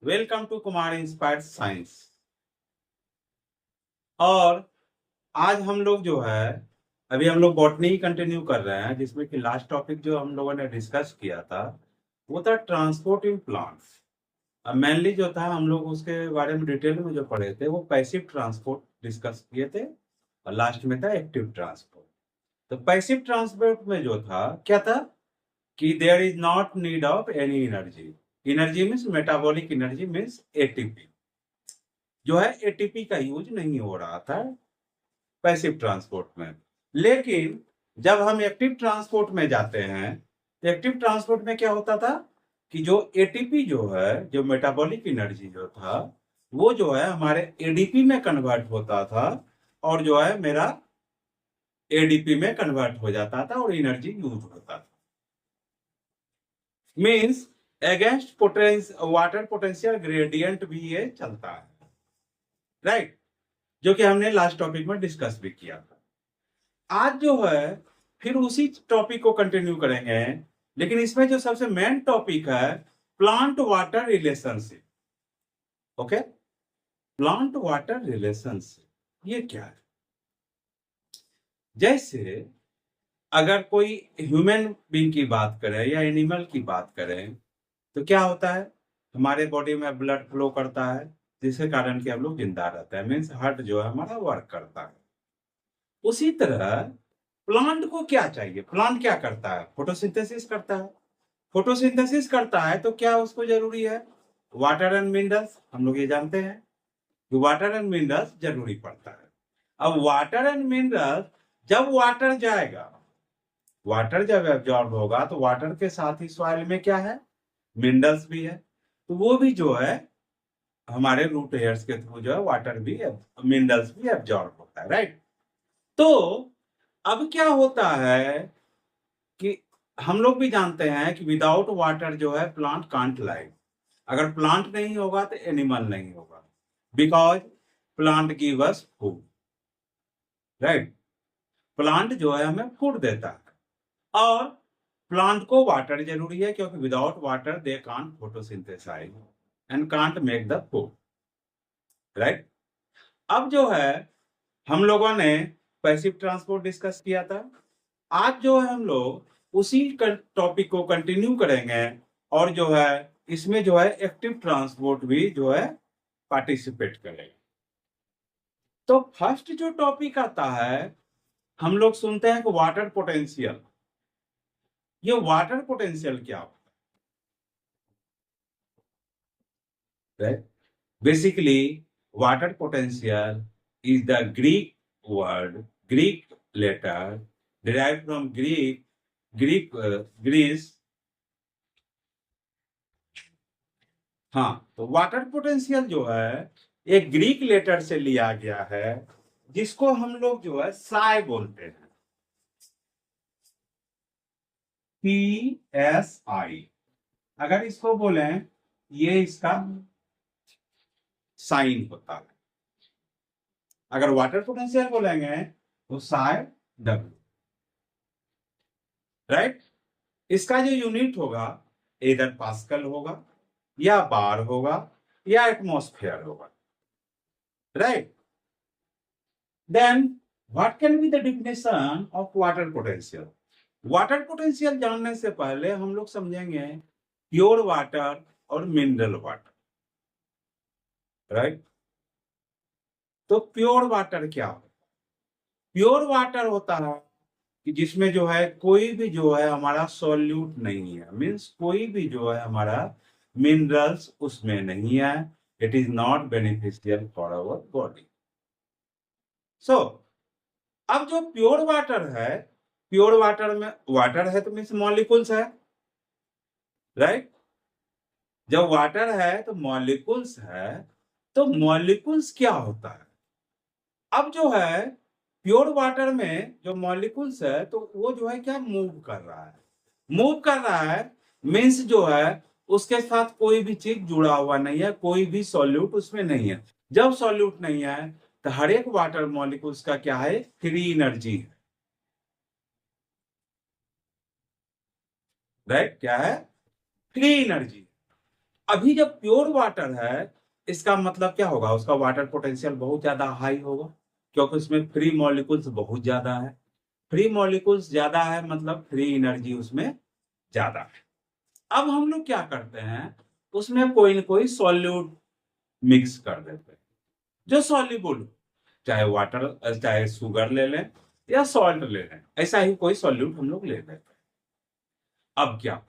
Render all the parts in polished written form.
Welcome to Kumar inspired science. और आज हम लोग जो है अभी हम लोग बॉटनी कंटिन्यू कर रहे हैं, जिसमें कि लास्ट टॉपिक जो हम लोगों ने डिस्कस किया था वो था ट्रांसपोर्ट इन प्लांट्स। अब मेनली जो था हम लोग उसके बारे में डिटेल में जो पढ़े थे वो पैसिव ट्रांसपोर्ट डिस्कस किए थे, और लास्ट में था एक्टिव ट्रांसपोर्ट। तो पैसिव ट्रांसपोर्ट में जो था क्या था कि there is not need of any energy. Energy means metabolic energy means ATP, जो है एटीपी का यूज नहीं हो रहा था पैसिव ट्रांसपोर्ट में। लेकिन जब हम एक्टिव ट्रांसपोर्ट में जाते हैं तो एक्टिव ट्रांसपोर्ट में क्या होता था कि जो एटीपी जो है, जो मेटाबॉलिक एनर्जी जो था, वो जो है हमारे एडीपी में कन्वर्ट होता था, और जो है मेरा एडीपी में कन्वर्ट हो जाता था और एनर्जी यूज होता था। Means against water potential gradient भी ये चलता है, राइट? जो कि हमने लास्ट टॉपिक में डिस्कस भी किया था। आज जो है फिर उसी टॉपिक को कंटिन्यू करेंगे, लेकिन इसमें जो सबसे मेन टॉपिक है plant water relationship. Okay, plant water relationship ये क्या है? जैसे अगर कोई ह्यूमन बीइंग की बात करें या एनिमल की बात करें तो क्या होता है, हमारे बॉडी में ब्लड फ्लो करता है, जिसके कारण कि हम लोग जिंदा रहते हैं। मीन्स हार्ट जो है हमारा वर्क करता है। उसी तरह प्लांट को क्या चाहिए? प्लांट क्या करता है? फोटोसिंथेसिस करता है। फोटोसिंथेसिस करता है तो क्या उसको जरूरी है? वाटर एंड मिनरल्स, हम लोग ये जानते हैं कि वाटर एंड मिनरल्स जरूरी पड़ता है। अब वाटर एंड मिनरल्स, जब वाटर जाएगा, वाटर जब एब्जॉर्ब होगा तो वाटर के साथ ही सॉइल में क्या है? मिनरल्स भी है। तो वो भी जो है हमारे रूट हेयर्स के थ्रू जो है वाटर भी, मिनरल्स भी एब्जॉर्ब होता है, राइट? तो अब क्या होता है कि हम लोग भी जानते हैं कि विदाउट वाटर जो है प्लांट कांट लाइव। अगर प्लांट नहीं होगा तो एनिमल नहीं होगा, because plant give us food, right? Plant जो है हमें फूड देता है, और प्लांट को वाटर जरूरी है, क्योंकि without water they can't photosynthesise and can't make the food, right? अब जो है हम लोगों ने पैसिव ट्रांसपोर्ट डिस्कस किया था। आज जो है हम लोग उसी टॉपिक को कंटिन्यू करेंगे, और जो है इसमें जो है एक्टिव ट्रांसपोर्ट भी जो है पार्टिसिपेट करेगा। तो फर्स्ट जो टॉपिक आता है, हम लोग सुनते हैं कि वाटर पोटेंशियल। ये वाटर पोटेंशियल क्या होता है? Basically water potential is the Greek word, Greek letter derived from Greece. हाँ, तो वाटर पोटेंशियल जो है एक ग्रीक लेटर से लिया गया है, जिसको हम लोग जो है साई बोलते हैं, PSI। अगर इसको बोलें, ये इसका साइन होता है। अगर वाटर पोटेंशियल बोलेंगे तो साई W, राइट? इसका जो यूनिट होगा इधर पास्कल होगा, या बार होगा, या एटमॉस्फेयर होगा, right? Then what can be the definition of water potential? Water potential जानने से पहले हम लोग समझेंगे प्योर वाटर और मिनरल वाटर, राइट? तो प्योर वाटर क्या होता है? प्योर वाटर होता है कि जिसमें जो है कोई भी जो है हमारा सॉल्यूट नहीं है, मीन्स कोई भी जो है हमारा मिनरल्स उसमें नहीं है। It is not beneficial for our body. So अब जो प्योर वाटर है, प्योर वाटर में वाटर है तो मीन्स मॉलिक्यूल्स है, राइट? जब वाटर है तो मॉलिक्यूल्स है। तो मॉलिक्यूल्स क्या होता है? अब जो है प्योर वाटर में जो मॉलिक्यूल्स है तो वो जो है क्या मूव कर रहा है, मूव कर रहा है। मीन्स जो है उसके साथ कोई भी चीज जुड़ा हुआ नहीं है, कोई भी सॉल्यूट उसमें नहीं है। जब सॉल्यूट नहीं है तो हर एक वाटर मॉलिक्यूल्स का क्या है? फ्री एनर्जी है, राइट? क्या है? Free energy. अभी जब प्योर वाटर है, इसका मतलब क्या होगा, उसका वाटर पोटेंशियल बहुत ज्यादा हाई होगा, क्योंकि उसमें फ्री मॉलिक्यूल्स बहुत ज्यादा है। फ्री मॉलिक्यूल्स ज्यादा है मतलब फ्री एनर्जी उसमें ज्यादा है। अब हम लोग क्या करते हैं, उसमें कोई न कोई सॉल्यूट मिक्स कर देते हैं जो सॉल्युबल, चाहे वाटर चाहे शुगर ले लें या सॉल्ट ले लें, ऐसा ही कोई सॉल्यूट हम लोग ले लेते हैं। अब क्या,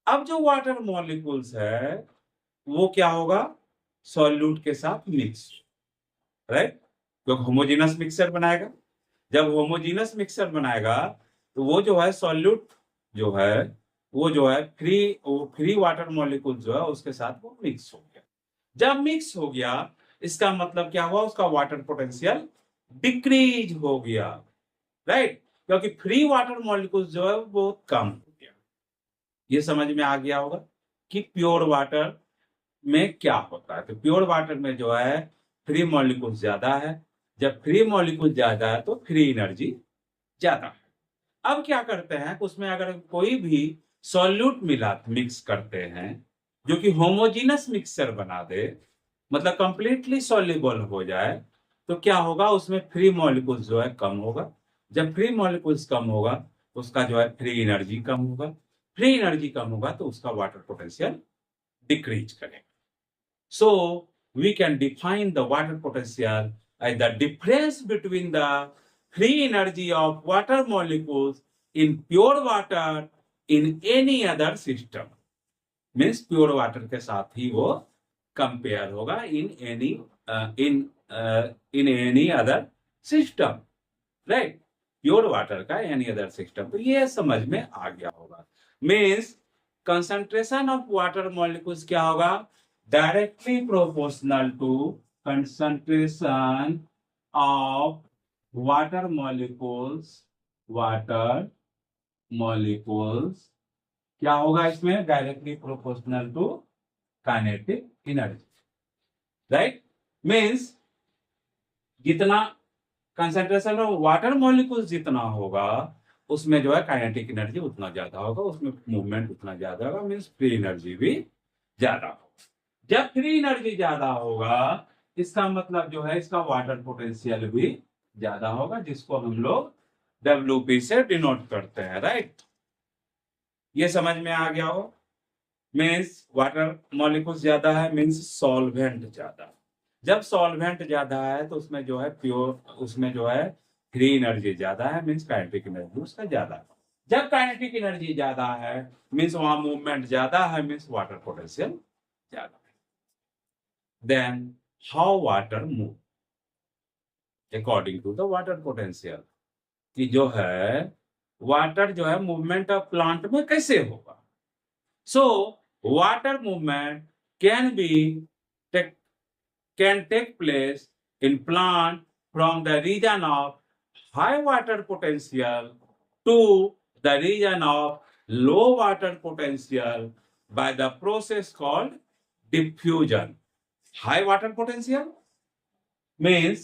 अब जो वाटर मॉलिक्यूल्स है वो क्या होगा, सॉल्यूट के साथ मिक्स, राइट, क्योंकि होमोजेनस मिक्सचर बनाएगा। जब होमोजेनस मिक्सचर बनाएगा तो वो जो है सॉल्यूट जो है वो जो है फ्री वाटर मॉलिक्यूल जो है उसके साथ वो मिक्स हो गया। जब मिक्स हो गया इसका मतलब क्या हुआ, उसका वाटर पोटेंशियल डिक्रीज हो गया, राइट, क्योंकि फ्री वाटर मॉलिक्यूल जो है वो बहुत कम हो गया। ये समझ में आ गया होगा कि प्योर वाटर में क्या होता है। तो प्योर वाटर में जो है फ्री मॉलिक्यूल ज्यादा है, जब फ्री मॉलिक्यूल ज्यादा है तो फ्री एनर्जी ज्यादा है। अब क्या करते हैं, उसमें अगर कोई भी सॉल्यूट मिला मिक्स करते हैं जो कि होमोजेनस मिक्सचर बना दे, मतलब कंप्लीटली सॉल्युबल हो जाए, तो क्या होगा, उसमें फ्री मॉलिक्यूल्स जो है कम होगा। जब फ्री मॉलिक्यूल्स कम होगा तो उसका जो है फ्री एनर्जी कम होगा। फ्री एनर्जी कम होगा तो उसका वाटर पोटेंशियल डिक्रीज करेगा। So we can define the water potential as the difference between the free energy of water molecules in pure water in any other system. Means pure water के साथ ही वो compare होगा in any other system, right? Pure water का any other system. तो ये समझ में आ गया होगा। Means concentration of water molecules क्या होगा, directly proportional to concentration of water molecules क्या होगा, इसमें directly proportional to kinetic energy, right. Means जितना कंसंट्रेशन ऑफ वाटर मॉलिक्यूल्स जितना होगा उसमें जो है काइनेटिक एनर्जी उतना ज्यादा होगा, उसमें मूवमेंट उतना ज्यादा होगा, मींस फ्री एनर्जी भी ज्यादा होगा। जब फ्री एनर्जी ज्यादा होगा इसका मतलब जो है इसका वाटर पोटेंशियल भी ज्यादा होगा, जिसको हम लोग WP से डिनोट करते हैं, राइट। ये समझ में आ गया हो। मीन्स वाटर मॉलिक्यूल्स ज्यादा है मीन्स सॉल्वेंट ज्यादा। जब सॉल्वेंट ज्यादा है तो उसमें जो है प्योर, उसमें जो है फ्री एनर्जी ज्यादा है मीन्स काइनेटिक एनर्जी उसका ज्यादा है। जब काइनेटिक एनर्जी ज्यादा है मीन्स वहां मूवमेंट ज्यादा है मीन्स वाटर पोटेंशियल ज्यादा है। Then how water move according to the water potential, कि जो है वाटर जो है मूवमेंट ऑफ प्लांट में कैसे होगा। So water movement can take place in plant from the region of high water potential to the region of low water potential by the process called diffusion. High water potential means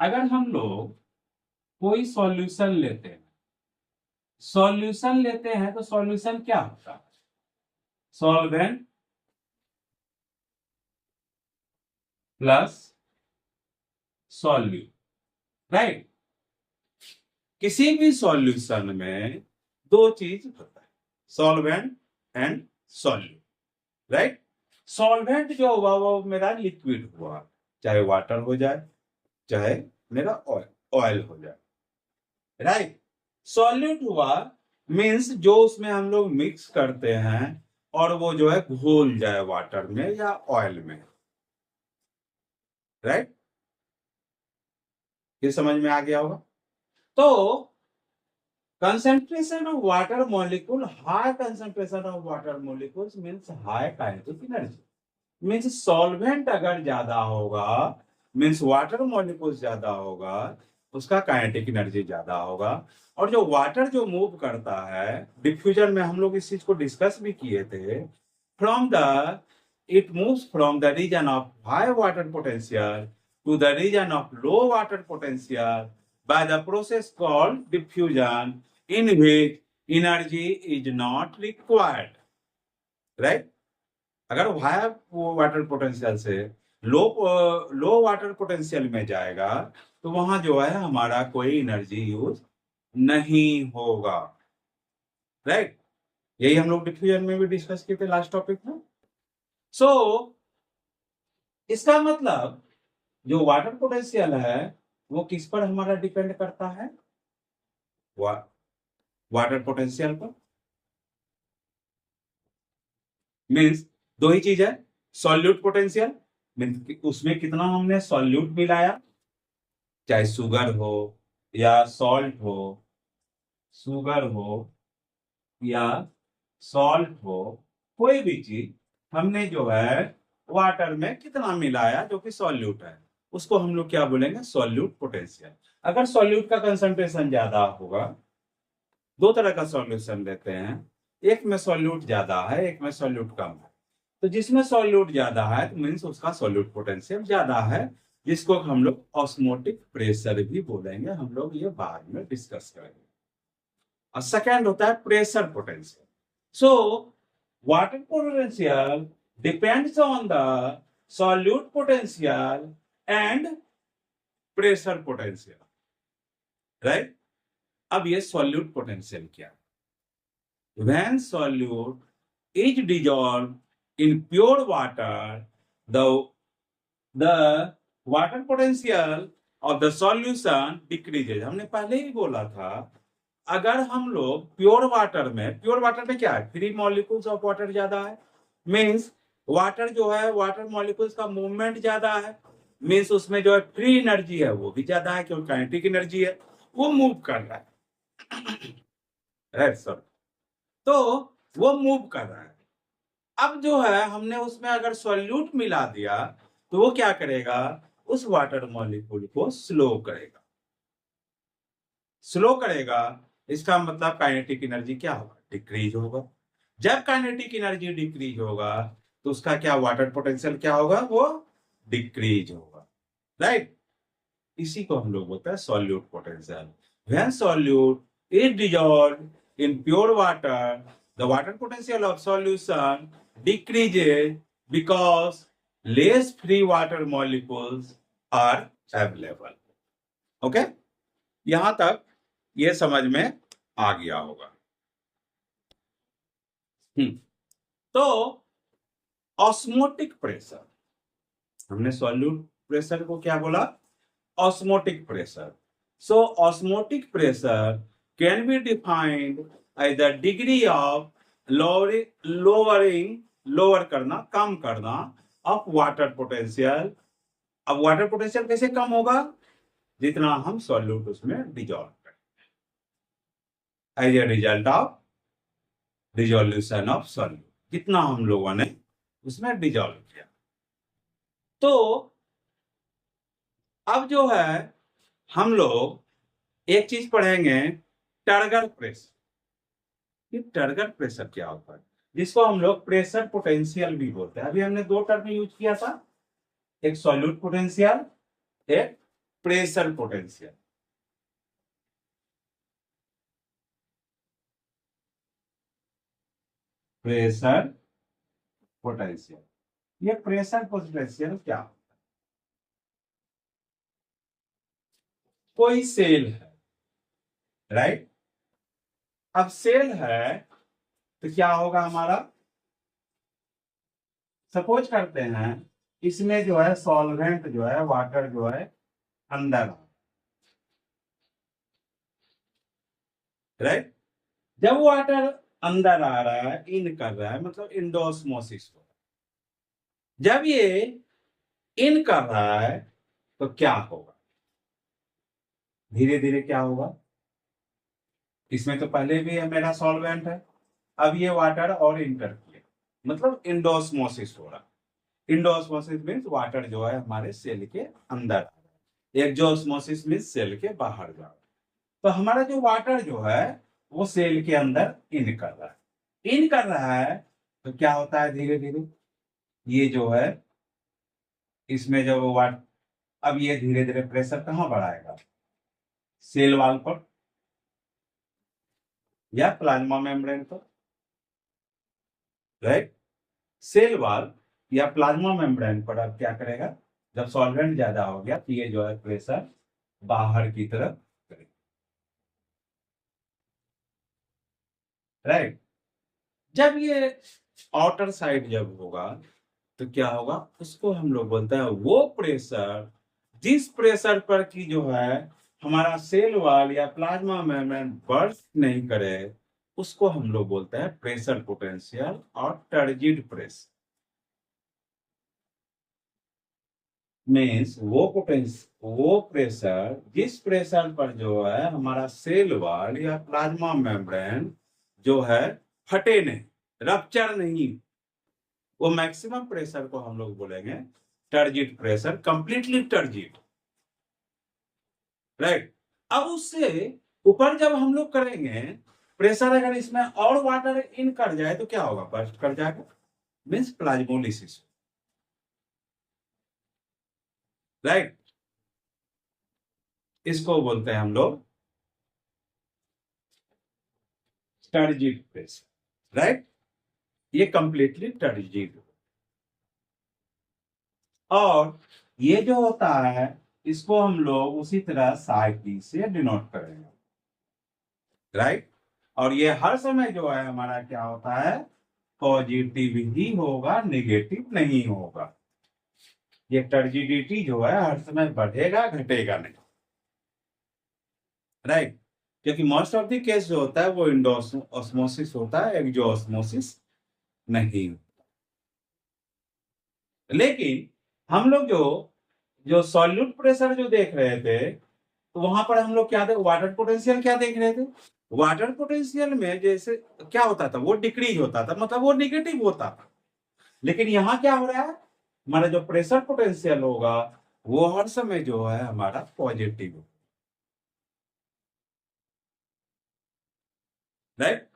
अगर हम लोग कोई solution लेते हैं तो solution क्या होता है, सॉल्वेंट प्लस सॉल्यूट, राइट। किसी भी सॉल्यूशन में दो चीज होता है, solvent and solute, right. Solvent जो हुआ वो मेरा लिक्विड हुआ, चाहे वाटर हो जाए चाहे मेरा ऑयल हो जाए, राइट। सॉल्यूट हुआ मींस जो उसमें हम लोग मिक्स करते हैं और वो जो है घुल जाए वाटर में या ऑयल में, राइट। ये समझ में आ गया होगा। तो concentration of water molecule, high concentration of water molecules means high kinetic energy. Means solvent अगर ज्यादा होगा मींस वाटर मॉलिक्यूल ज्यादा होगा, उसका काइनेटिक एनर्जी ज्यादा होगा। और जो वाटर जो मूव करता है डिफ्यूजन में हम लोग इस चीज को डिस्कस भी किए थे, it moves from the region of high water potential to the region of low water potential by the process called diffusion, in which energy is not required, right. अगर हाई वाटर पोटेंशियल से लो लो water potential में जाएगा तो वहां जो है हमारा कोई एनर्जी यूज नहीं होगा, राइट। यही हम लोग डिफ्यूजन में भी डिस्कस किए थे लास्ट टॉपिक में। सो इसका मतलब जो वाटर पोटेंशियल है वो किस पर हमारा डिपेंड करता है? वाटर पोटेंशियल पर। मीन्स दो ही चीज है, सॉल्यूट पोटेंशियल मीन्स उसमें कितना हमने सॉल्यूट मिलाया, चाहे शुगर हो या सॉल्ट हो, शुगर हो या सॉल्ट हो, कोई भी चीज हमने जो है वाटर में कितना मिलाया जो कि सॉल्यूट है, उसको हम लोग क्या बोलेंगे? Solute potential. अगर सॉल्यूट का कंसंट्रेशन ज्यादा होगा, दो तरह का सॉल्यूशन लेते हैं, एक में सॉल्यूट ज्यादा है, एक में सॉल्यूट कम है। तो जिसमें सॉल्यूट ज्यादा है तो मीन्स उसका सॉल्यूट पोटेंशियल ज्यादा है, जिसको हम लोग ऑस्मोटिक प्रेशर भी बोलेंगे। हम लोग ये बाद में डिस्कस करेंगे। और सेकेंड होता है pressure potential. So water potential depends on the solute potential and pressure potential, right. अब ये सॉल्यूट पोटेंशियल क्या है? When solute is dissolved in pure water, the water potential of the solution decreases. हमने पहले ही बोला था, अगर हम लोग प्योर वाटर में क्या है? फ्री मॉलिक्यूल्स ऑफ वाटर ज्यादा है, मीन्स वाटर जो है वाटर मॉलिक्यूल्स का मूवमेंट ज्यादा है, मीन्स उसमें जो है फ्री एनर्जी है वो भी ज्यादा है, क्योंकि काइनेटिक एनर्जी है, वो मूव कर रहा है, सर। तो वो मूव कर रहा है। अब जो है हमने उसमें अगर सॉल्यूट मिला दिया तो वो क्या करेगा? उस वाटर मॉलिक्यूल को स्लो करेगा। स्लो करेगा इसका मतलब काइनेटिक एनर्जी क्या होगा? डिक्रीज होगा। जब काइनेटिक एनर्जी डिक्रीज होगा तो उसका क्या वाटर पोटेंशियल क्या होगा? वो डिक्रीज होगा, राइट। इसी को हम लोग बोलते हैं solute potential. When solute is dissolved in pure water, the water potential of solution decreases because less free water molecules are available. Okay? यहां तक ये समझ में आ गया होगा। तो ऑस्मोटिक प्रेशर, हमने सॉल्यूट प्रेशर को क्या बोला? Osmotic pressure. So osmotic pressure can be defined as the degree of lower करना, कम करना ऑफ वाटर पोटेंशियल। अब वाटर पोटेंशियल कैसे कम होगा? जितना हम सॉल्यूट उसमें डिजॉल्व करें, as a result of dissolution of solute, कितना हम लोगों ने उसमें डिजॉल्व किया। तो अब जो है हम लोग एक चीज पढ़ेंगे, टर्गर प्रेशर। ये टर्गर प्रेशर क्या होता है? जिसको हम लोग प्रेशर पोटेंशियल भी बोलते हैं। अभी हमने दो टर्म यूज किया था, एक सॉल्यूट पोटेंशियल, एक प्रेशर पोटेंशियल। प्रेशर पोटेंशियल, ये प्रेशर पोटेंशियल क्या होता है? कोई सेल है, राइट। अब सेल है तो क्या होगा हमारा? सपोज करते हैं इसमें जो है सॉल्वेंट जो है वाटर जो है अंदर, राइट। जब वाटर अंदर आ रहा है, इन कर रहा है, मतलब इंडोस्मोसिस हो रहा है। जब ये इन कर रहा है तो क्या होगा? धीरे धीरे क्या होगा? इसमें तो पहले भी है मेरा सॉल्वेंट है, अब ये वाटर और इंटर किया, मतलब इंडोस्मोसिस हो रहा। इंडोस्मोसिस मीन्स वाटर जो है हमारे सेल के अंदर आ रहा है, एक्जोस्मोसिस मीन्स सेल के बाहर जा रहा है। तो हमारा जो वाटर जो है वो सेल के अंदर इन कर रहा है। इन कर रहा है तो क्या होता है? धीरे धीरे ये जो है इसमें जब वाटर, अब ये धीरे धीरे प्रेशर कहाँ बढ़ाएगा? सेल वाल पर। या प्लाज्मा मेम्ब्रेन पर, राइट। सेल वॉल या प्लाज्मा मेम्ब्रेन पर अब क्या करेगा, जब सॉल्वेंट ज्यादा हो गया तो ये जो है प्रेशर बाहर की तरफ करेगा, राइट। जब ये आउटर साइड जब होगा तो क्या होगा, उसको हम लोग बोलते हैं वो प्रेशर जिस प्रेशर पर की जो है हमारा सेल वॉल या प्लाज्मा मेम्ब्रेन बर्स्ट नहीं करे, उसको हम लोग बोलते हैं प्रेशर पोटेंशियल और टर्जिड प्रेशर। मीन्स वो प्रेशर जिस प्रेशर पर जो है हमारा सेल वॉल या प्लाज्मा मेम्ब्रेन जो है फटे नहीं, रप्चर नहीं, वो मैक्सिमम प्रेशर को हम लोग बोलेंगे turgid pressure, completely turgid, right. अब उससे ऊपर जब हम लोग करेंगे प्रेशर, अगर इसमें और वाटर इन कर जाए तो क्या होगा, बर्स्ट कर जाएगा, मीन्स प्लाज्मोलिसिस, राइट। इसको बोलते हैं हम लोग टर्जिट प्रेशर, राइट। ये कंप्लीटली टर्जिट। और ये जो होता है इसको हम लोग उसी तरह साइक्लिक से डिनोट करेंगे, राइट। और ये हर समय जो है हमारा क्या होता है, पॉजिटिव ही होगा, नेगेटिव नहीं होगा। ये टर्जिडिटी जो है हर समय बढ़ेगा घटेगा नहीं, राइट। क्योंकि मोस्ट ऑफ द केस जो होता है वो इंडोऑस्मोसिस होता है, एक्सोऑस्मोसिस नहीं। लेकिन हम लोग जो जो सॉल्यूट प्रेशर जो देख रहे थे, तो वहां पर हम लोग क्या थे, वाटर पोटेंशियल क्या देख रहे थे। वाटर पोटेंशियल में जैसे क्या होता था, वो डिक्रीज होता था, मतलब वो निगेटिव होता था। लेकिन यहाँ क्या हो रहा है, हमारा जो प्रेशर पोटेंशियल होगा वो हर समय जो है हमारा पॉजिटिव हो, राइट।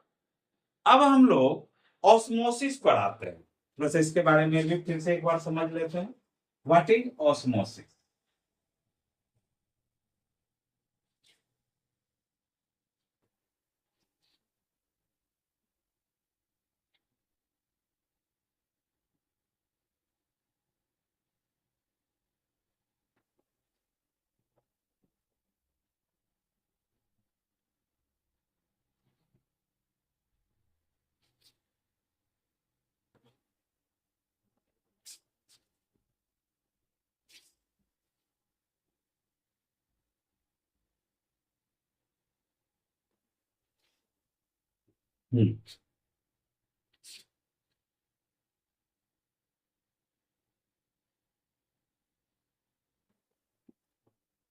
अब हम लोग ऑस्मोसिस पर आते हैं, बस इसके बारे में भी फिर से एक बार समझ लेते हैं। What is osmosis.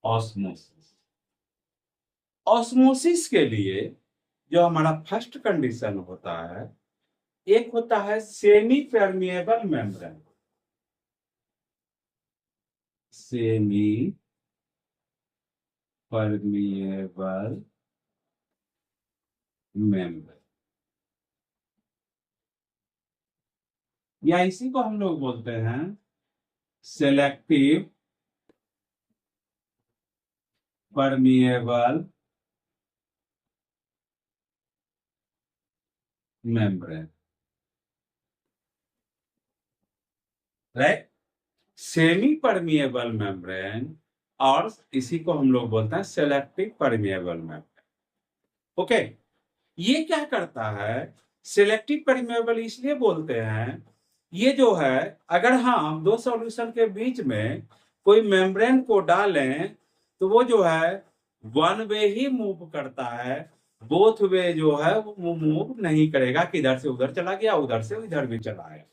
Osmosis, osmosis के लिए जो हमारा फर्स्ट कंडीशन होता है, एक होता है semi permeable membrane, semi permeable membrane, या इसी को हम लोग बोलते हैं selective permeable membrane, right. Semi permeable membrane और इसी को हम लोग बोलते हैं सेलेक्टिव परमिएबल मेम्ब्रेन। ओके, ये क्या करता है, सिलेक्टिव परमेबल इसलिए बोलते हैं, ये जो है अगर हम दो सॉल्यूशन के बीच में कोई मेम्ब्रेन को डालें तो वो जो है वन वे ही मूव करता है, बोथ वे जो है वो मूव नहीं करेगा कि इधर से उधर चला गया उधर से इधर भी चला आया।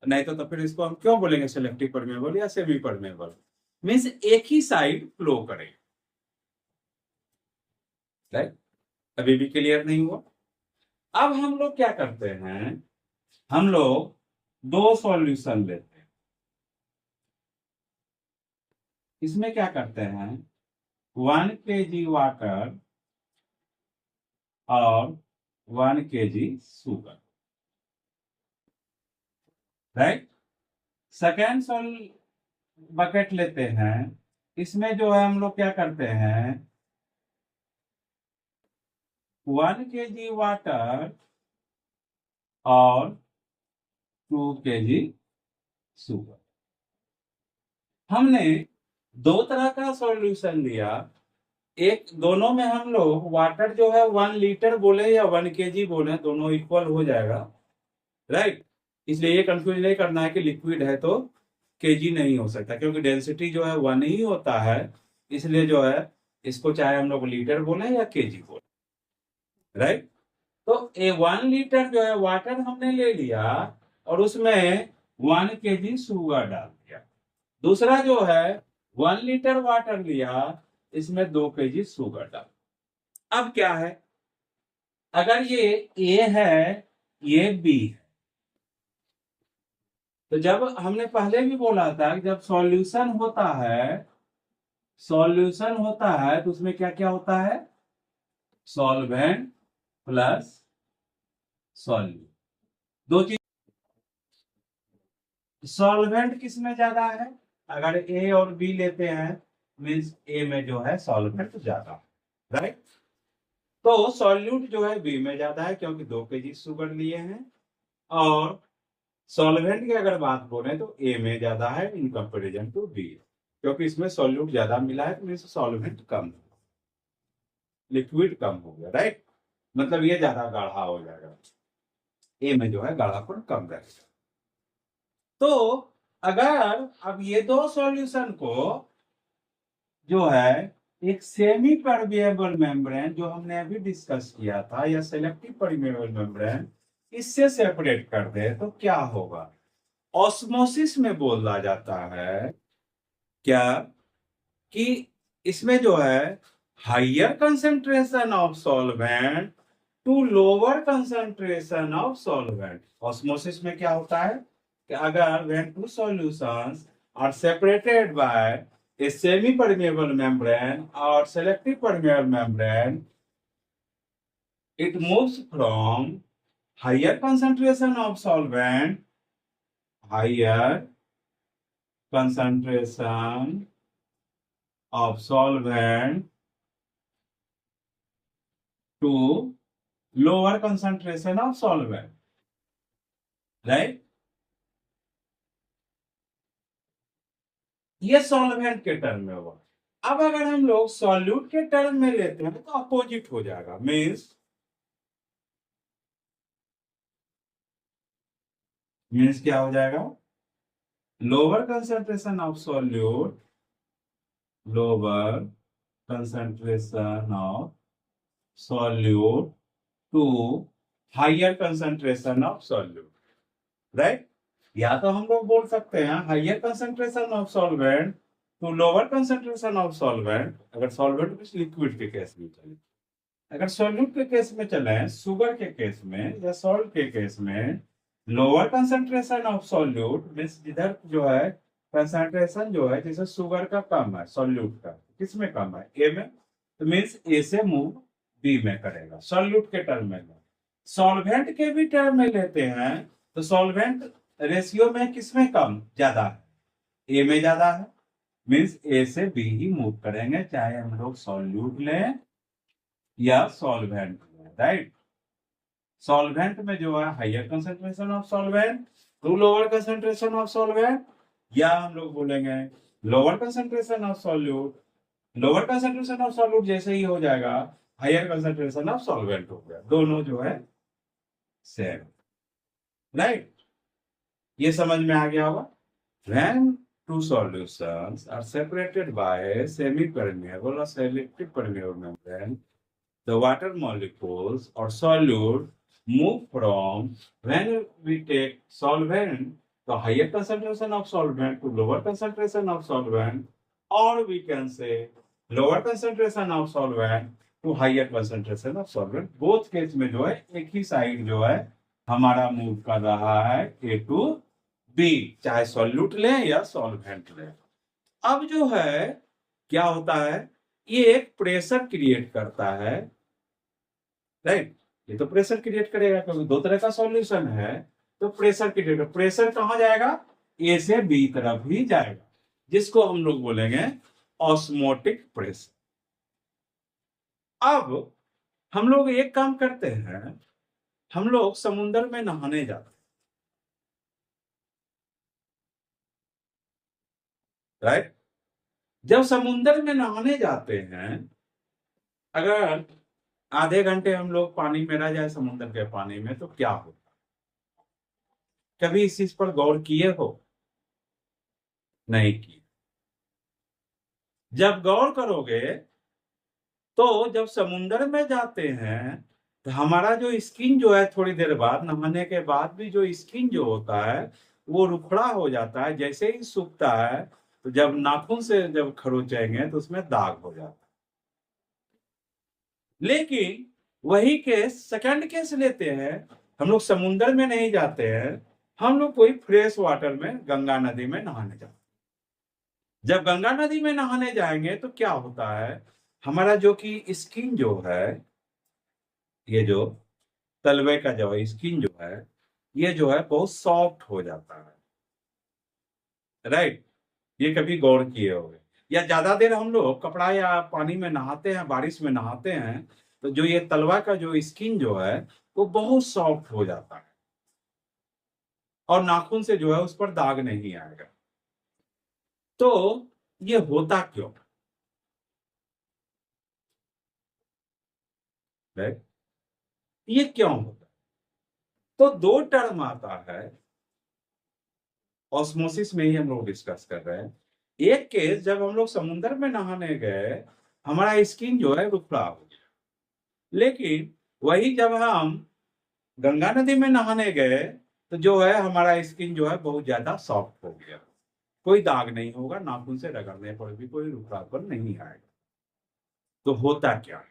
नहीं तो फिर इसको हम क्यों बोलेंगे सिलेक्टिव परमेबल या सेमी परमेबल, मीन्स एक ही साइड फ्लो करे, राइट। अभी भी क्लियर नहीं हुआ। अब हम लोग क्या करते हैं, हम लोग दो सॉल्यूशन लेते हैं, इसमें क्या करते हैं 1 kg वाटर और 1 kg शुगर, राइट। सेकेंड सोल बकेट लेते हैं, इसमें जो है हम लोग क्या करते हैं 1 kg वाटर और 2 kg शुगर। हमने दो तरह का सॉल्यूशन लिया। एक दोनों में हम लोग वाटर जो है 1 लीटर बोले या 1 kg बोले, दोनों इक्वल हो जाएगा, राइट। इसलिए ये कंफ्यूज नहीं करना है कि लिक्विड है तो केजी नहीं हो सकता, क्योंकि डेंसिटी जो है 1 ही होता है। इसलिए जो है इसको चाहे हम लोग लीटर बोले या केजी बोले, राइट। तो ए 1 लीटर जो है वाटर हमने ले लिया और उसमें 1 kg शुगर डाल दिया। दूसरा जो है 1 लीटर वाटर लिया, इसमें 2 kg शुगर डाल। अब क्या है, अगर ये ए है, ये बी है, तो जब हमने पहले भी बोला था कि जब सॉल्यूशन होता है तो उसमें क्या क्या होता है, सॉल्वेंट प्लस सॉल्यूट। दो चीज, सॉल्वेंट किसमें ज्यादा है, अगर ए और बी लेते हैं मीन्स ए में जो है सॉल्वेंट ज्यादा है, राइट। तो सॉल्यूट जो है बी में ज्यादा है क्योंकि 2 kg शुगर लिए हैं। और सॉल्वेंट की अगर बात बोले तो ए में ज्यादा है इन कंपेरिजन टू बी, क्योंकि इसमें सॉल्यूट ज्यादा मिला है तो मीन्स सॉल्वेंट कम, लिक्विड कम हो गया, राइट। मतलब ये ज्यादा गाढ़ा हो जाएगा, ए में जो है गाढ़ापन कम रहेगा। तो अगर अब ये दो सॉल्यूशन को जो है एक सेमी परमिएबल मेम्ब्रेन जो हमने अभी डिस्कस किया था या सेलेक्टिव परमिएबल मेम्ब्रेन, इससे सेपरेट कर दे तो क्या होगा, ऑस्मोसिस में बोला जाता है क्या कि इसमें जो है higher concentration of solvent to lower concentration of solvent. Osmosis में क्या होता है कि अगर when two solutions are separated by a semi permeable membrane or selective permeable membrane, it moves from higher concentration of solvent to lower concentration of solvent, right। ये solvent के term में हुआ। अब अगर हम लोग सॉल्यूट के टर्म में लेते हैं तो अपोजिट हो जाएगा, मीन्स क्या हो जाएगा, lower concentration of solute, lower concentration of solute to higher concentration of solute, right. या तो हम लोग बोल सकते हैं higher concentration of solvent to lower concentration of solvent, अगर सॉल्वेंट लिक्विड के केस में चले। अगर सॉल्यूट के केस में चले, शुगर के केस में या सॉल्ट के केस में, lower concentration of solute means जिधर जो है कंसेंट्रेशन जो है जैसे शुगर का कम है, सॉल्यूट का किसमें कम है, ए में, तो मीन्स ए से मूव बी में करेगा सॉल्यूट के टर्म में। सॉल्वेंट के भी टर्म में लेते हैं तो सॉल्वेंट रेशियो में किसमें कम ज्यादा है, ए में ज्यादा है, मीन्स ए से बी ही मूव करेंगे, चाहे हम लोग सॉल्यूट लें या सॉल्वेंट लें, राइट। सॉल्वेंट में जो है higher concentration of solvent to lower concentration of solvent, या हम लोग बोलेंगे lower concentration of solute, lower concentration of solute जैसे ही हो जाएगा हायर कंसेंट्रेशन ऑफ सॉल्वेंट हो गया, दोनों जो है सेम, राइट। ये समझ में आ गया होगा। When two solutions are separated by semi-permeable or selective permeable membrane, the water molecules or solute move from, when we take solvent, the higher concentration of solvent to lower concentration of solvent, or we can say lower concentration of solvent to higher concentration of solvent। both case में जो है एक ही side जो है हमारा move कर रहा है ए टू बी, चाहे सॉल्यूट लें या सॉल्वेंट लें। अब जो है क्या होता है, ये एक प्रेशर क्रिएट करता है, राइट। ये तो प्रेशर क्रिएट करेगा क्योंकि दो तरह का सॉल्यूशन है, तो प्रेशर क्रिएट, प्रेशर कहां जाएगा, ए से बी तरफ ही जाएगा, जिसको हम लोग बोलेंगे ऑस्मोटिक प्रेशर। अब हम लोग एक काम करते हैं, हम लोग समुद्र में नहाने जाते हैं, राइट। जब समुद्र में नहाने जाते हैं, अगर आधे घंटे हम लोग पानी में रह जाए समुद्र के पानी में, तो क्या होगा? कभी इस चीज पर गौर किए हो? नहीं किए। जब गौर करोगे तो जब समुद्र में जाते हैं तो हमारा जो स्किन जो है, थोड़ी देर बाद नहाने के बाद भी जो स्किन जो होता है वो रुखड़ा हो जाता है। जैसे ही सूखता है तो जब नाखून से जब खरोचेंगे तो उसमें दाग हो जाता है। लेकिन वही केस, सेकंड केस लेते हैं, हम लोग समुद्र में नहीं जाते हैं, हम लोग कोई फ्रेश वाटर में, गंगा नदी में नहाने जाते हैं। जब गंगा नदी में नहाने जाएंगे तो क्या होता है, हमारा जो कि स्किन जो है, ये जो तलवे का जो स्किन जो है, ये जो है बहुत सॉफ्ट हो जाता है, राइट। ये कभी गौर किए होंगे? या ज्यादा देर हम लोग कपड़ा या पानी में नहाते हैं, बारिश में नहाते हैं, तो जो ये तलवा का जो स्किन जो है वो बहुत सॉफ्ट हो जाता है और नाखून से जो है उस पर दाग नहीं आएगा। तो ये होता क्यों, राइट? ये क्यों होता है? तो दो टर्म आता है, ऑस्मोसिस में ही हम लोग डिस्कस कर रहे हैं। एक केस, जब हम लोग समुद्र में नहाने गए, हमारा स्किन जो है रुखड़ा हो गया। लेकिन वही जब हम गंगा नदी में नहाने गए तो जो है हमारा स्किन जो है बहुत ज्यादा सॉफ्ट हो गया, कोई दाग नहीं होगा, नाखून से रगड़ने पर भी कोई रुखापन नहीं आएगा। तो होता क्या है,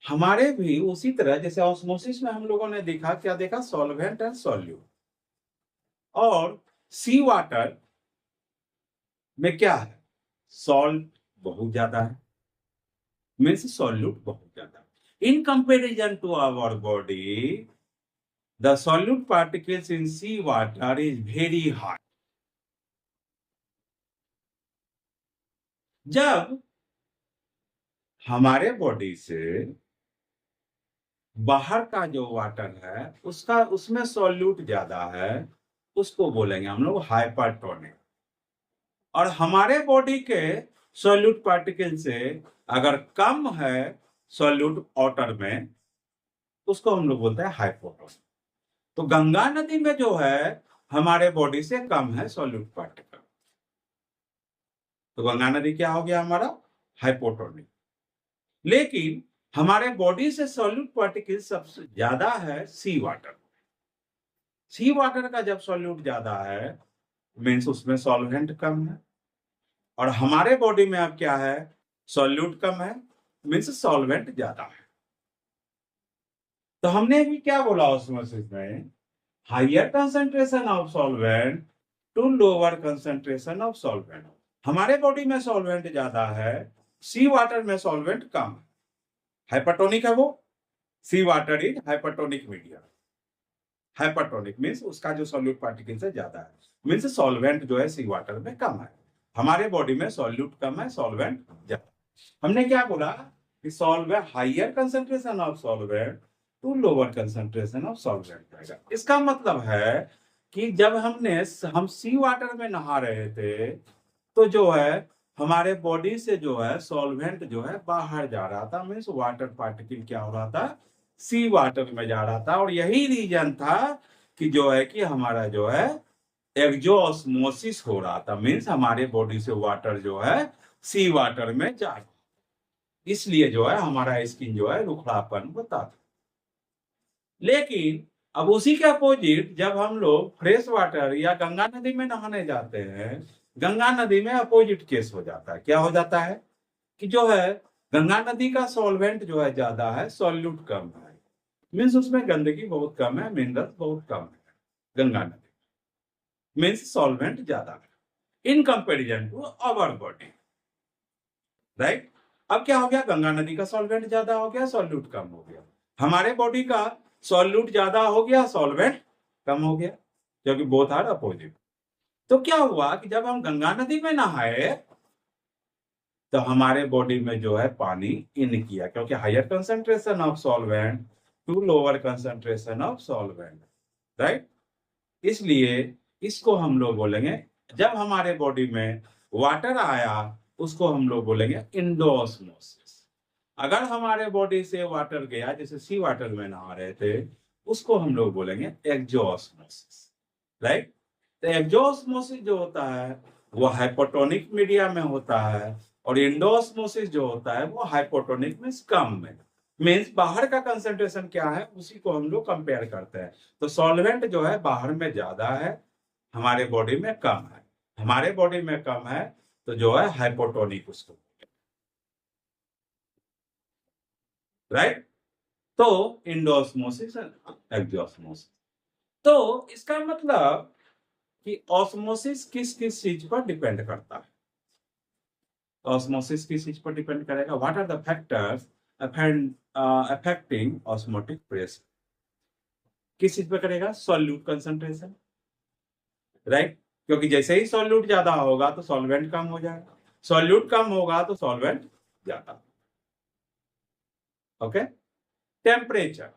हमारे भी उसी तरह जैसे ऑस्मोसिस में हम लोगों ने देखा, क्या देखा, सॉल्वेंट एंड सॉल्यूट। और सी वाटर में क्या है, सॉल्ट बहुत ज्यादा है, मीन्स सॉल्यूट बहुत ज्यादा है। In comparison to our body, the solute particles in sea water is very high. जब हमारे बॉडी से बाहर का जो वाटर है उसका, उसमें सॉल्यूट ज्यादा है, उसको बोलेंगे हम लोग हाइपरटोनिक। और हमारे बॉडी के सॉल्यूट पार्टिकल से अगर कम है सॉल्यूट वाटर में, उसको हम लोग बोलते हैं हाइपोटोनिक। तो गंगा नदी में जो है हमारे बॉडी से कम है सॉल्यूट पार्टिकल, तो गंगा नदी क्या हो गया हमारा, हाइपोटोनिक। लेकिन हमारे बॉडी से सॉल्यूट पार्टिकल सबसे ज्यादा है सी वाटर। सी वाटर का जब सॉल्यूट ज्यादा है मीन्स उसमें सॉल्वेंट कम है, और हमारे बॉडी में अब क्या है, सॉल्यूट कम है, मीन्स सॉल्वेंट ज्यादा है। तो हमने भी क्या बोला ऑस्मोसिस में, higher concentration of solvent to lower concentration of solvent. हमारे बॉडी में सॉल्वेंट ज्यादा है, सी वाटर में सॉल्वेंट कम है, हाइपरटोनिक है वो, sea water is hypertonic medium. Hypertonic means उसका जो सॉल्यूट पार्टिकल से ज्यादा है, मीन्स सॉल्वेंट जो है सी वाटर में कम है। हमारे बॉडी में सॉल्यूट कम है, सॉल्वेंट ज्यादा। हमने क्या बोला कि solvent, higher concentration of solvent to lower concentration of solvent. इसका मतलब है कि जब हम सी वाटर में नहा रहे थे तो जो है हमारे बॉडी से जो है सॉल्वेंट जो है बाहर जा रहा था, मीन्स वाटर पार्टिकल क्या हो रहा था, सी वाटर में जा रहा था। और यही रीजन था कि जो है कि हमारा जो है एक्सोस्मोसिस हो रहा था, मीन्स हमारे बॉडी से वाटर जो है सी वाटर में जा रहा, इसलिए जो है हमारा स्किन जो है रुखड़ापन होता था। लेकिन अब उसी के अपोजिट जब हम लोग फ्रेश वाटर या गंगा नदी में नहाने जाते हैं, गंगा नदी में अपोजिट केस हो जाता है। क्या हो जाता है कि जो है गंगा नदी का सॉल्वेंट जो है ज्यादा है, सॉल्यूट कम है, मीन्स उसमें गंदगी बहुत कम है, मिनरल बहुत कम है गंगा नदी, मीन्स सॉल्वेंट ज्यादा है in comparison to our body, right. अब क्या हो गया, गंगा नदी का सॉल्वेंट ज्यादा हो गया, सॉल्यूट कम हो गया, हमारे बॉडी का सॉल्यूट ज्यादा हो गया, सॉल्वेंट कम हो गया, क्योंकि बोथ आर अपोजिट। तो क्या हुआ कि जब हम गंगा नदी में नहाए तो हमारे बॉडी में जो है पानी इन किया, क्योंकि higher concentration of solvent to lower concentration of solvent, right. इसलिए इसको हम लोग बोलेंगे, जब हमारे बॉडी में वाटर आया उसको हम लोग बोलेंगे इंडोऑस्मोसिस। अगर हमारे बॉडी से वाटर गया, जैसे सी वाटर में नहा रहे थे, उसको हम लोग बोलेंगे एक्सोऑस्मोसिस, राइट। तो एक्सोऑस्मोसिस जो होता है वो हाइपोटोनिक मीडिया में होता है, और इंडोऑस्मोसिस जो होता है वो हाइपोटोनिक में कम में, मीन्स बाहर का कंसंट्रेशन क्या है उसी को हम लोग कंपेयर करते हैं। तो सॉल्वेंट जो है बाहर में ज्यादा है, हमारे बॉडी में कम है। हमारे बॉडी में कम है तो जो है हाइपोटोनिक उसको, राइट। तो इंडोऑस्मोसिस एक्सोऑस्मोसिस। तो इसका मतलब कि ऑस्मोसिस किस किस चीज पर डिपेंड करता है। ऑस्मोसिस किस चीज पर डिपेंड करेगा? What are the factors affecting osmotic pressure? किस चीज पर करेगा? Solute concentration, right. क्योंकि जैसे ही सॉल्यूट ज्यादा होगा तो सॉल्वेंट कम हो जाएगा, सॉल्यूट कम होगा तो सॉल्वेंट ज्यादा। ओके। टेम्परेचर,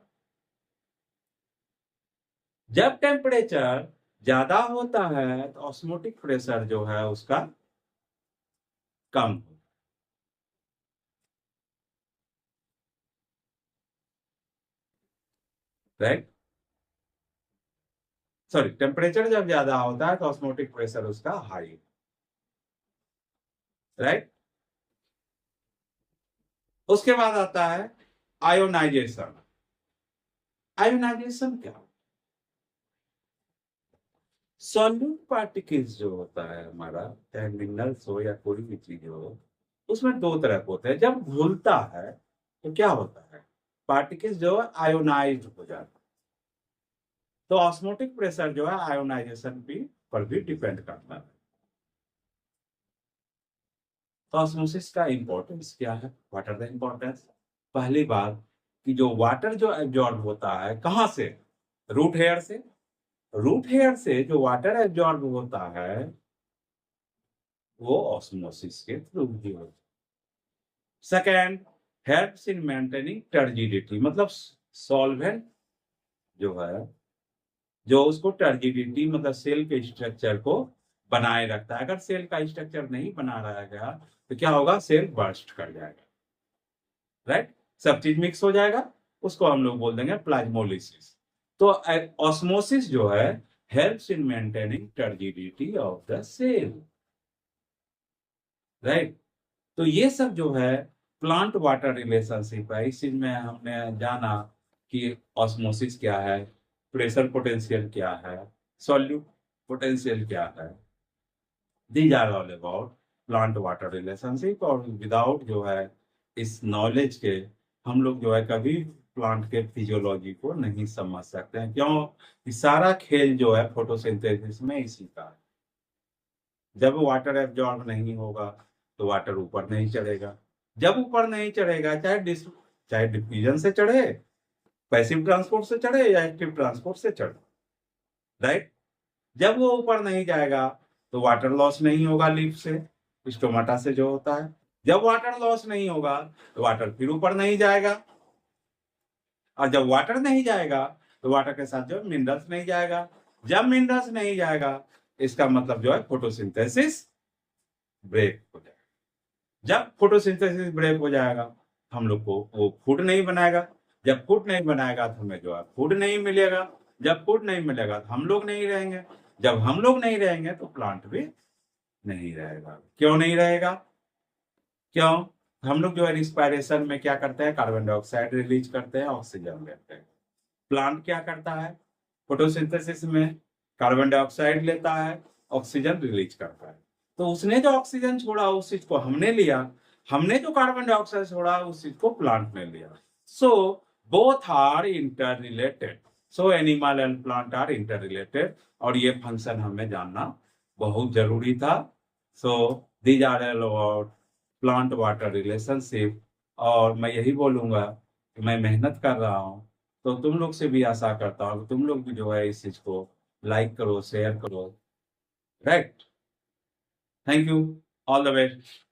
जब टेम्परेचर ज्यादा होता है तो ऑस्मोटिक प्रेशर जो है उसका कम हो, राइट। सॉरी, टेम्परेचर जब ज्यादा होता है तो ऑस्मोटिक प्रेशर उसका हाई, राइट। उसके बाद आता है आयोनाइजेशन। आयोनाइजेशन क्या? सॉल्यूट पार्टिकल्स जो होता है हमारा, चाहे मिनरल्स हो या कोई भी चीज हो, उसमें दो तरह के होते हैं। जब घुलता है तो क्या होता है, पार्टिकल्स जो है आयोनाइज हो जाता है। तो ऑस्मोटिक प्रेशर जो है आयोनाइजेशन पर भी डिपेंड करता है। तो ऑस्मोसिस का इंपॉर्टेंस क्या है? What are the importance? पहली बात कि जो वाटर जो एब्जॉर्ब होता है कहां से? रूट हेयर से। रूट हेयर से जो वाटर एब्जॉर्ब होता है वो ऑस्मोसिस के थ्रू ही होता है। Second, helps in maintaining turgidity, मतलब सॉल्वेंट जो है, जो उसको टर्जिडिटी मतलब सेल के स्ट्रक्चर को बनाए रखता है। अगर सेल का स्ट्रक्चर नहीं बना रहेगा तो क्या होगा? सेल बर्स्ट कर जाएगा, राइट। सब चीज मिक्स हो जाएगा, उसको हम लोग बोल देंगे प्लाज्मोलिसिस। तो ऑस्मोसिस जो है helps in maintaining turgidity of the cell, right. तो ये सब जो है प्लांट वाटर रिलेशनशिप है। इस चीज में हमने जाना कि ऑस्मोसिस क्या है, प्रेशर पोटेंशियल क्या है, सॉल्यूट पोटेंशियल क्या है। These are all about plant water relationship. और विदाउट जो है इस नॉलेज के हम लोग जो है कभी प्लांट के फिजियोलॉजी को नहीं समझ सकते हैं। क्यों? कि सारा खेल जो है फोटोसिंथेसिस में इसी का है। जब वाटर एब्जॉर्ब नहीं होगा तो वाटर ऊपर नहीं चढ़ेगा। जब ऊपर नहीं चढ़ेगा, चाहे डिफ्यूजन से चढ़े, पैसिव ट्रांसपोर्ट से चढ़े या एक्टिव ट्रांसपोर्ट से चढ़े, राइट। जब वो ऊपर नहीं जाएगा तो वाटर लॉस नहीं होगा लीफ से, स्टोमाटा से जो होता है। जब वाटर लॉस नहीं होगा तो वाटर फिर ऊपर नहीं जाएगा, और जब वाटर नहीं जाएगा तो वाटर के साथ जो मिनरल्स नहीं जाएगा। जब मिनरल्स नहीं जाएगा इसका मतलब जो है फोटोसिंथेसिस ब्रेक हो जाएगा। जब फोटोसिंथेसिस ब्रेक हो जाएगा हम लोग को वो फूड नहीं बनाएगा। जब फूड नहीं बनाएगा तो हमें जो है फूड नहीं मिलेगा। जब फूड नहीं मिलेगा तो हम लोग नहीं रहेंगे। जब हम लोग नहीं रहेंगे तो प्लांट भी नहीं रहेगा। क्यों नहीं रहेगा? क्यों? हम लोग जो है रिस्पायरेशन में क्या करते हैं? कार्बन डाइऑक्साइड रिलीज करते हैं, ऑक्सीजन लेते हैं। प्लांट क्या करता है? फोटोसिंथेसिस में कार्बन डाइऑक्साइड लेता है, ऑक्सीजन रिलीज करता है। तो उसने जो ऑक्सीजन छोड़ा उस चीज को हमने लिया, हमने जो कार्बन डाइऑक्साइड छोड़ा उस चीज को प्लांट ने लिया। So both are interrelated. So animal and plant are interrelated, और ये फंक्शन हमें जानना बहुत जरूरी था। So these are about plant water relationship. और मैं यही बोलूंगा कि मैं मेहनत कर रहा हूँ, तो तुम लोग से भी आशा करता हूँ तुम लोग भी जो है इस चीज को लाइक करो, शेयर करो, right. Thank you, all the best.